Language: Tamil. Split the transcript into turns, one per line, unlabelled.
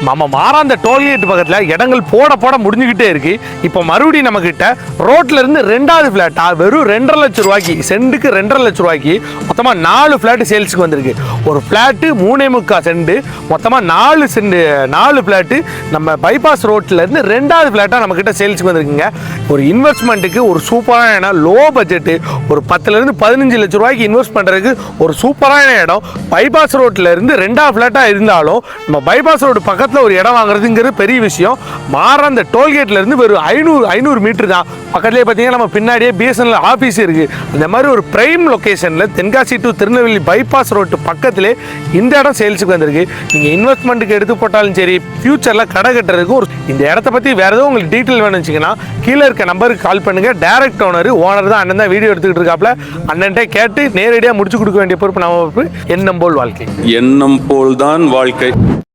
நம்ம மாறாந்த டோல்கேட் பக்கத்தில் இடங்கள் போட முடிஞ்சுக்கிட்டே இருக்கு. இப்போ மறுபடியும் நம்ம கிட்ட ரோட்ல இருந்து 2வது ஃபிளாட்டா வெறும் 2.5 லட்சம் ரூபாய்க்கு, சென்ட்டுக்கு 2.5 லட்சம் ரூபாய்க்கு மொத்தமாக 4 ஃபிளாட் சேல்ஸுக்கு வந்திருக்கு. ஒரு ஃபிளாட்டு 3.25 சென்ட், மொத்தமாக 4 ஃபிளாட்டு நம்ம பைபாஸ் ரோட்ல இருந்து 2வது ஃபிளாட்டா நம்ம கிட்ட சேல்ஸுக்கு வந்திருக்குங்க. ஒரு இன்வெஸ்ட்மெண்ட்டுக்கு ஒரு சூப்பரான இடம், லோ பட்ஜெட்டு, ஒரு 10 இருந்து 15 லட்சம் ரூபாய்க்கு இன்வெஸ்ட் பண்ணுறதுக்கு ஒரு சூப்பரான இடம். பைபாஸ் ரோட்ல இருந்து 2வது ஃபிளாட்டாக இருந்தாலும் நம்ம பைபாஸ் ரோடு பக்கத்தில் ஒரு இடம் வாங்குறதுங்கிறது பெரிய விஷயம். மாறாந்த டோல்கேட்ல இருந்து வெறும் 500 மீட்டர் தான். பக்கத்துலேயே பார்த்தீங்கன்னா நம்ம பின்னாடியே பிஎஸ்என்எல் ஆஃபீஸ் இருக்கு. இந்த மாதிரி ஒரு பிரைம் லொக்கேஷனில் Tenkasi to Tirunelveli bypass road பக்கத்திலே இந்த இடம் சேல்ஸுக்கு வந்திருக்கு. நீங்கள் இன்வெஸ்ட்மெண்ட்டுக்கு எடுத்து போட்டாலும் சரி, ஃபியூச்சரில் கடை கட்டுறதுக்கு இந்த இடத்த பற்றி வேறு எதுவும் உங்களுக்கு டீட்டெயில் வேணும்னு கீழே இருக்க நம்பருக்கு கால் பண்ணுங்க. டைரக்ட் ஓனர் தான், அண்ணன் தான் வீடியோ எடுத்துக்கிட்டு இருக்காப்புல. அண்ணன்ட்டே கேட்டு நேரடியாக முடிச்சு கொடுக்க வேண்டிய பொறுப்பு நம்ம பொறுப்பு. எண்ணம் போல் வாழ்க்கை.
எண்ணம் போல் தான் வாழ்க்கை.